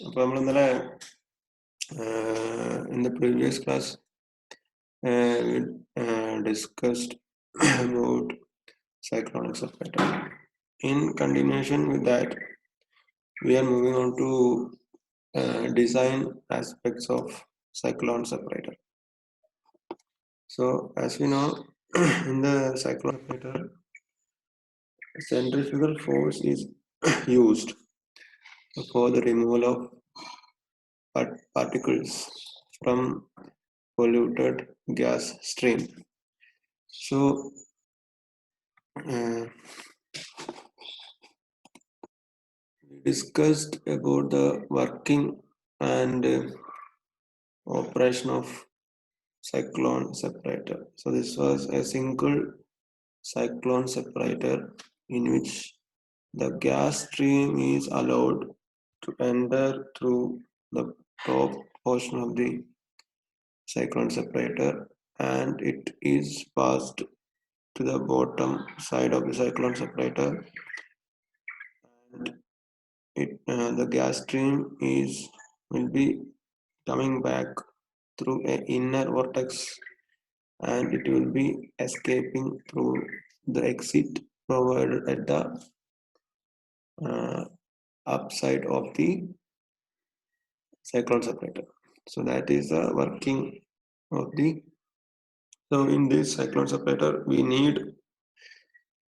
In the previous class, we discussed about cyclonic separator. In continuation with that, we are moving on to design aspects of cyclone separator. So, as we know, in the cyclone separator, centrifugal force is used for the removal of particles from polluted gas stream. So, we discussed about the working and operation of cyclone separator. So, this was a single cyclone separator in which the gas stream is allowed to enter through the top portion of the cyclone separator, and it is passed to the bottom side of the cyclone separator, and the gas stream will be coming back through an inner vortex, and it will be escaping through the exit provided at the upside of the cyclone separator. So that is the working of the. So in this cyclone separator, we need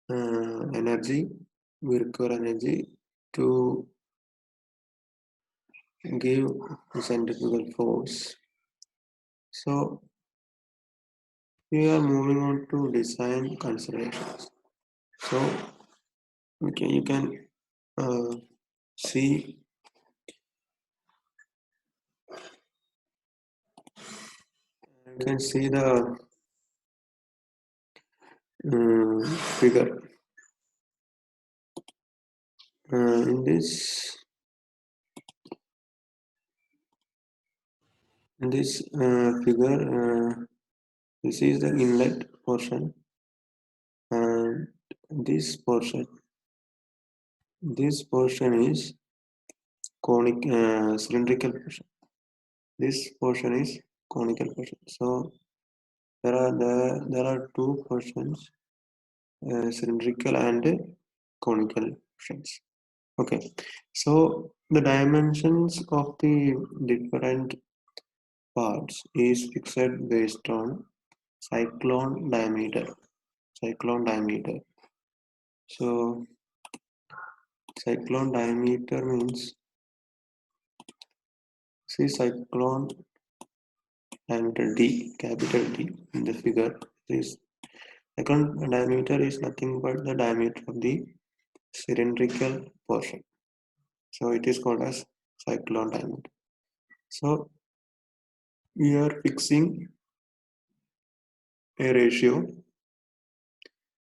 energy. We require energy to give the centrifugal force. So we are moving on to design considerations. So you can see the figure in this figure. This is the inlet portion, and this portion is conic cylindrical portion. This portion is conical portion. So there are two portions, cylindrical and conical portions. Okay, so the dimensions of the different parts is fixed based on cyclone diameter. So cyclone diameter means, see, cyclone diameter D, capital D in the figure. This cyclone diameter is nothing but the diameter of the cylindrical portion. So it is called as cyclone diameter. So we are fixing a ratio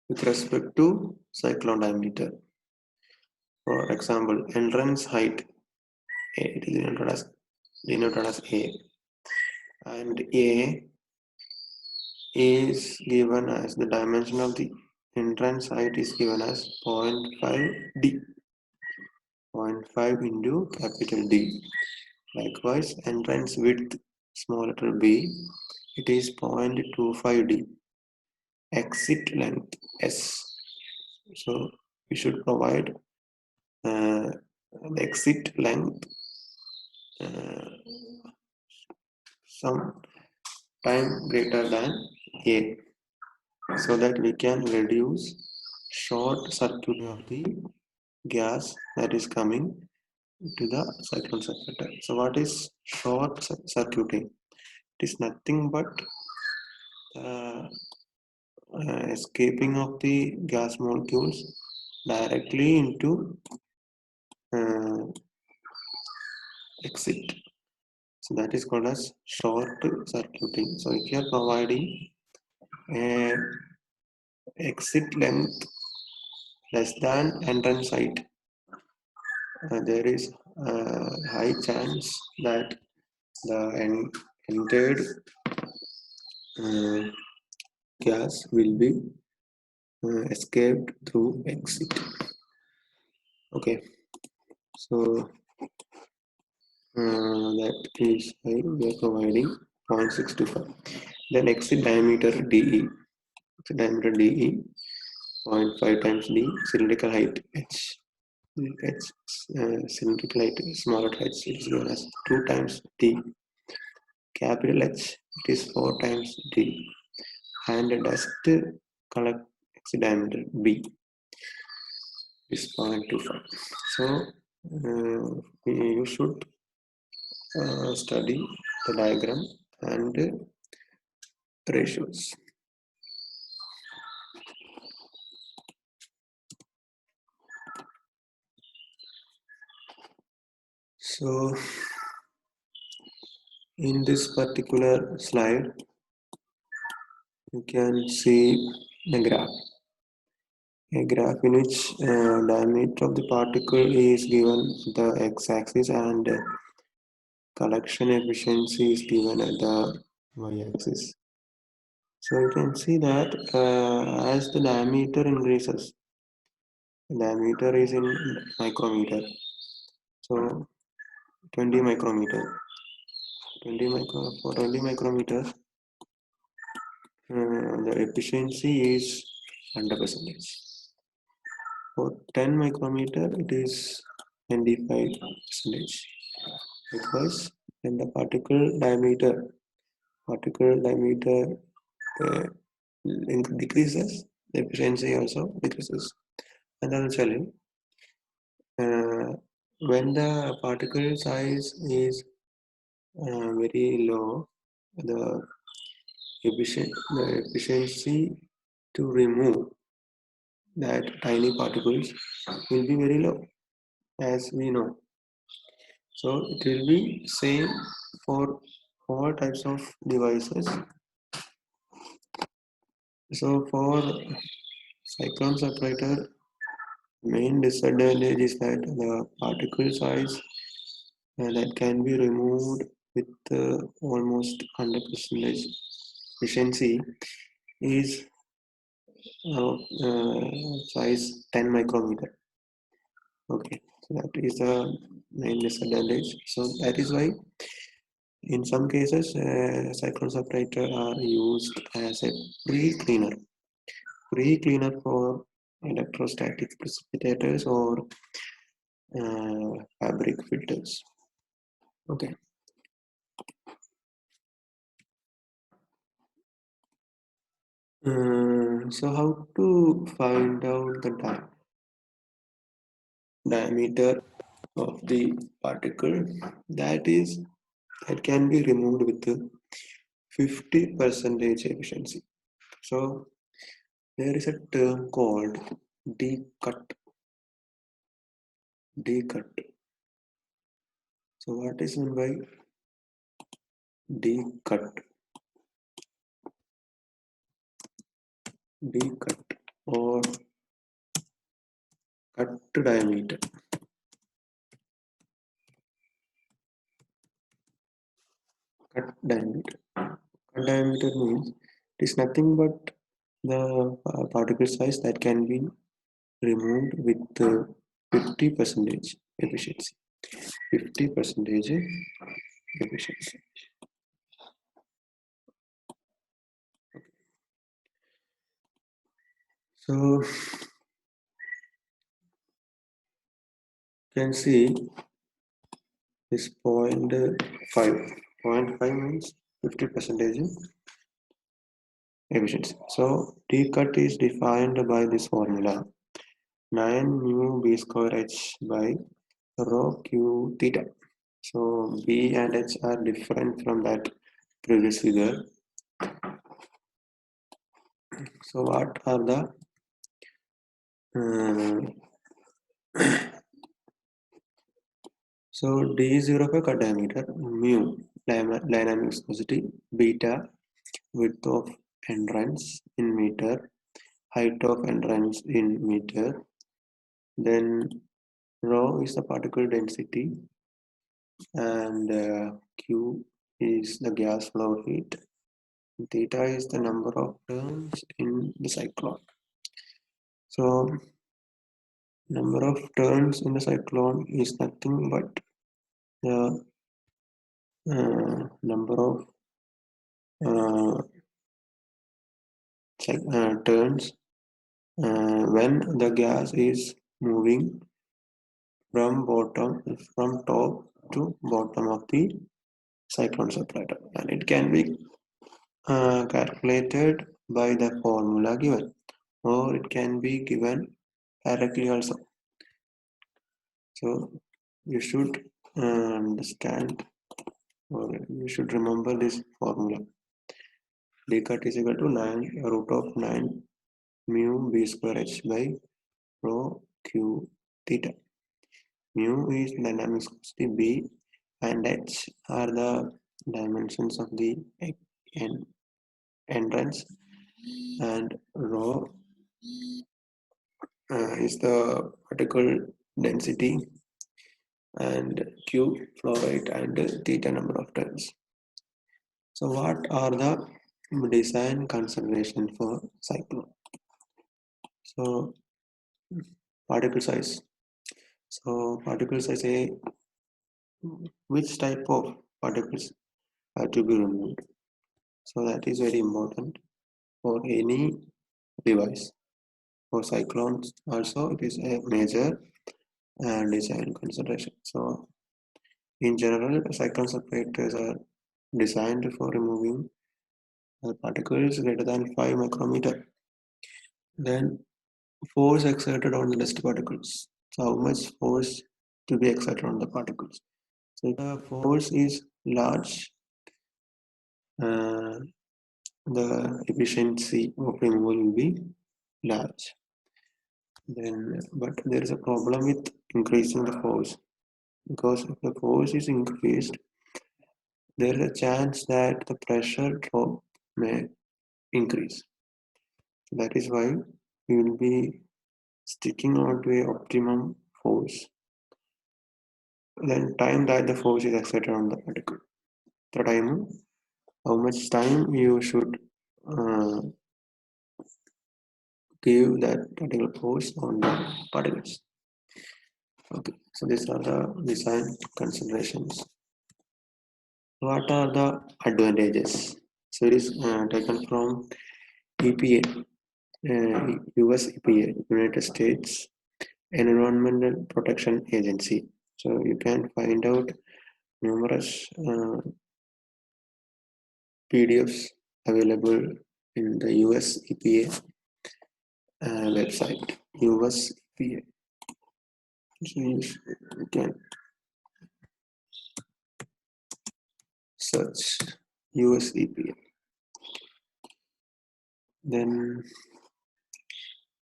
with respect to cyclone diameter. For example, entrance height, it is denoted as A, and A is given as the dimension of the entrance height is given as 0.5 D, 0.5 into capital D. Likewise, entrance width, small letter b, it is 0.25 D. Exit length S. So we should provide the exit length some time greater than A, so that we can reduce short circuit of the gas that is coming to the cyclone separator. So what is short circuiting? It is nothing but escaping of the gas molecules directly into exit. So that is called as short circuiting. So if you are providing a exit length less than entrance height, there is a high chance that the entered gas will be escaped through exit. Okay, so that is why we are providing 0.625. Then exit diameter DE, exit diameter DE 0.5 times D, cylindrical height H. H cylindrical height smaller height is given as 2 times D. Capital H, it is 4 times D. And the dust collect exit diameter B is 0.25. So you should study the diagram and ratios. So in this particular slide, you can see a graph in which diameter of the particle is given the x-axis and collection efficiency is given at the y-axis. So you can see that as the diameter increases, the diameter is in micrometer. So 20 micrometer, 20 micrometer, the efficiency is 100%. For 10 micrometer, it is 25%. Because when the particle diameter uh, decreases, the efficiency also decreases. And actually, when the particle size is very low, the efficiency to remove that tiny particles will be very low, as we know. So it will be same for all types of devices. So for cyclone separator, main disadvantage is that the particle size that can be removed with almost 100% efficiency is size 10 micrometer. Okay, so that is the main disadvantage. So that is why in some cases cyclone separator are used as a pre-cleaner for electrostatic precipitators or fabric filters. Okay. So how to find out the diameter of the particle that can be removed with 50% efficiency. So there is a term called decut. So what is meant by decut? Decut or cut diameter. Cut diameter. Cut diameter means it is nothing but the particle size that can be removed with 50% efficiency. 50% efficiency. So you can see this 0.5. 0.5 means 50% efficiency. So decut is defined by this formula 9 mu b square h by rho q theta. So b and h are different from that previous figure. So what are the so d0 cut diameter, mu dynamic viscosity, beta width of entrance in meter, height of entrance in meter, then rho is the particle density, and q is the gas flow heat, theta is the number of turns in the cyclone. So number of turns in the cyclone is nothing but the number of turns when the gas is moving from top to bottom of the cyclone separator, and it can be calculated by the formula given, or it can be given directly also. So you should understand, or you should remember this formula. D cut is equal to 9 root of 9 mu b square h by rho q theta. Mu is the dynamic viscosity, b and h are the dimensions of the entrance, and rho is the particle density, and q flow rate, and theta number of turns. So what are the design considerations for cyclone? So particle size. So particle size, which type of particles are to be removed? So that is very important for any device. For cyclones also, it is a major design consideration. So in general, cyclone separators are designed for removing particles greater than 5 micrometer. Then force exerted on the dust particles. So how much force to be exerted on the particles? So if the force is large, the efficiency of removal will be large. Then, but there is a problem with increasing the force, because if the force is increased, there is a chance that the pressure drop may increase. So that is why we will be sticking on to a optimum force. Then time that the force is exerted on the particle. The time, how much time you should give that particular force on the particles. Okay, so these are the design considerations. What are the advantages? So it is taken from EPA, US EPA, United States Environmental Protection Agency. So you can find out numerous PDFs available in the US EPA website, US EPA. So you can search US EPA. Then,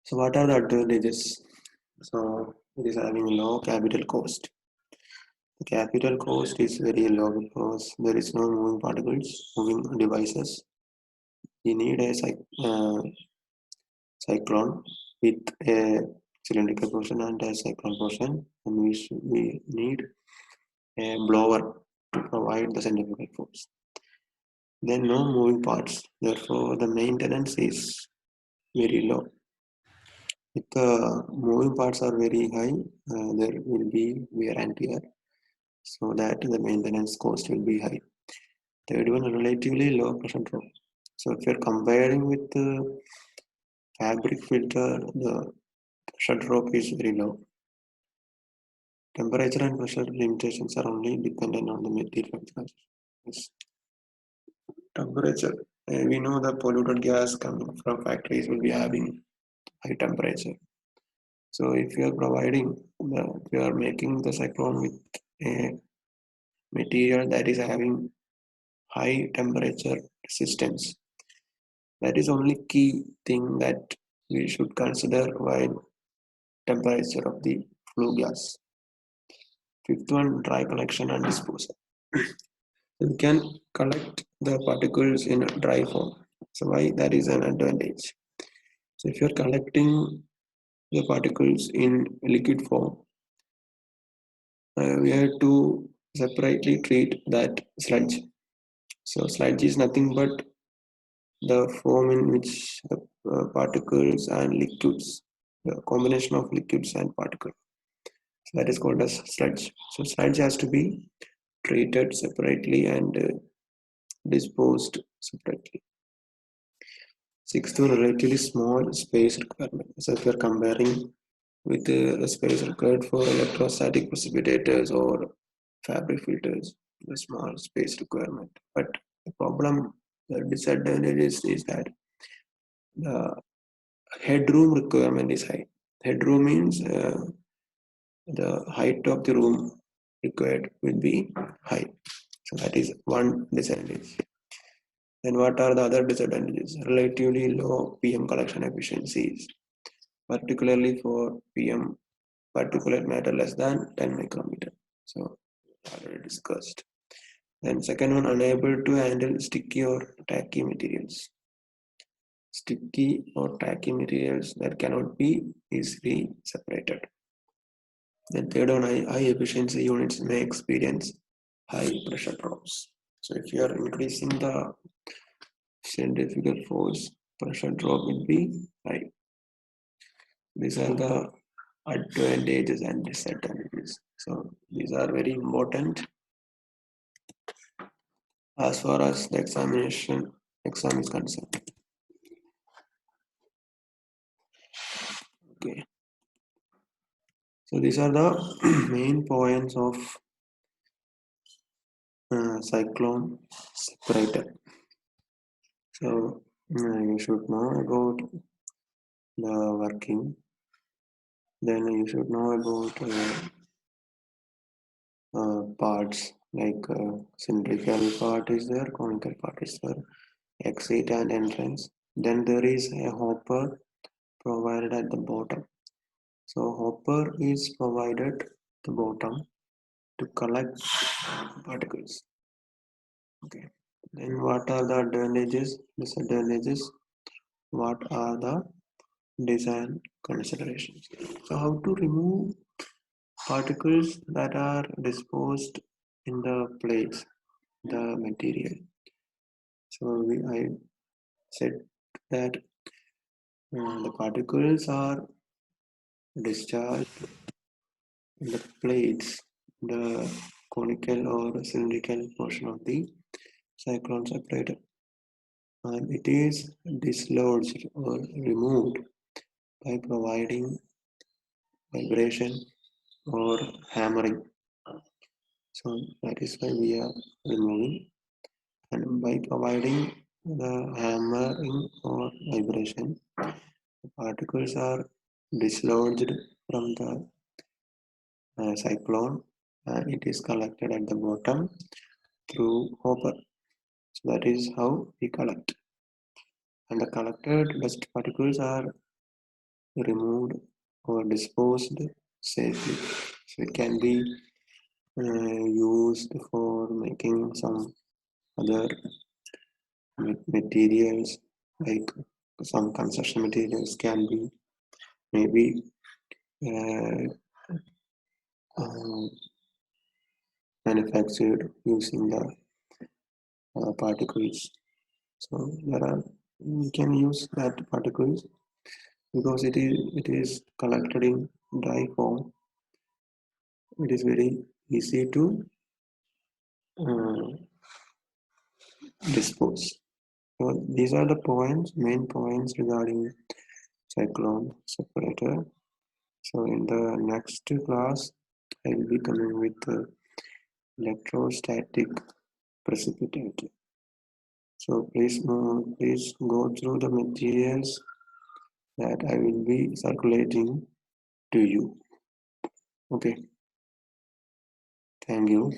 so what are the advantages? So it is having low capital cost. The capital cost is very low because there is no moving particles, moving devices. We need a cyclone with a cylindrical portion and a cyclone portion, and we need a blower to provide the centrifugal force. Then no moving parts, therefore the maintenance is very low. If the moving parts are very high, there will be wear and tear, so that the maintenance cost will be high. Third one, relatively low pressure drop. So if you're comparing with the fabric filter, the pressure drop is very low. Temperature and pressure limitations are only dependent on the material. Yes. Temperature. We know the polluted gas coming from factories will be having high temperature. So if you are making the cyclone with a material that is having high temperature resistance, that is only key thing that we should consider while temperature of the flue gas. Fifth one, dry collection and disposal. You can collect the particles in a dry form. So why that is an advantage? So if you're collecting the particles in liquid form, we have to separately treat that sludge. So sludge is nothing but the form in which particles and liquids, the combination of liquids and particles. So that is called as sludge. So sludge has to be treated separately and disposed separately. Sixth, relatively small space requirement. So if you are comparing with the space required for electrostatic precipitators or fabric filters, the small space requirement. But the problem, the disadvantage is that the headroom requirement is high. Headroom means the height of the room required will be high. So that is one disadvantage. Then what are the other disadvantages? Relatively low PM collection efficiencies, particularly for PM particulate matter less than 10 micrometer. So already discussed. Then second one, unable to handle sticky or tacky materials. Sticky or tacky materials that cannot be easily separated. Then third one, high efficiency units may experience high pressure drops. So if you are increasing the centrifugal force, pressure drop will be high. These are the advantages and disadvantages. So these are very important as far as the exam is concerned. Okay. So these are the main points of cyclone separator. So you should know about the working. Then you should know about parts like cylindrical part is there, conical part is there, exit and entrance. Then there is a hopper provided at the bottom. So hopper is provided at the bottom to collect particles. Okay. Then what are the advantages, disadvantages? What are the design considerations? So how to remove particles that are disposed in the place, the material. So I said that the particles are discharged in the plates, the conical or cylindrical portion of the cyclone separator, and it is dislodged or removed by providing vibration or hammering. So that is why we are removing, and by providing the hammering or vibration, the particles are dislodged from the cyclone and it is collected at the bottom through hopper. So that is how we collect. And the collected dust particles are removed or disposed safely. So it can be used for making some other materials, like some construction materials can be maybe uh, uh, manufactured using the particles. So we can use that particles because it is collected in dry form. It is very easy to uh, dispose. So these are the main points regarding cyclone separator. So in the next class, I will be coming with the electrostatic precipitator. So please go through the materials that I will be circulating to you. Okay, thank you.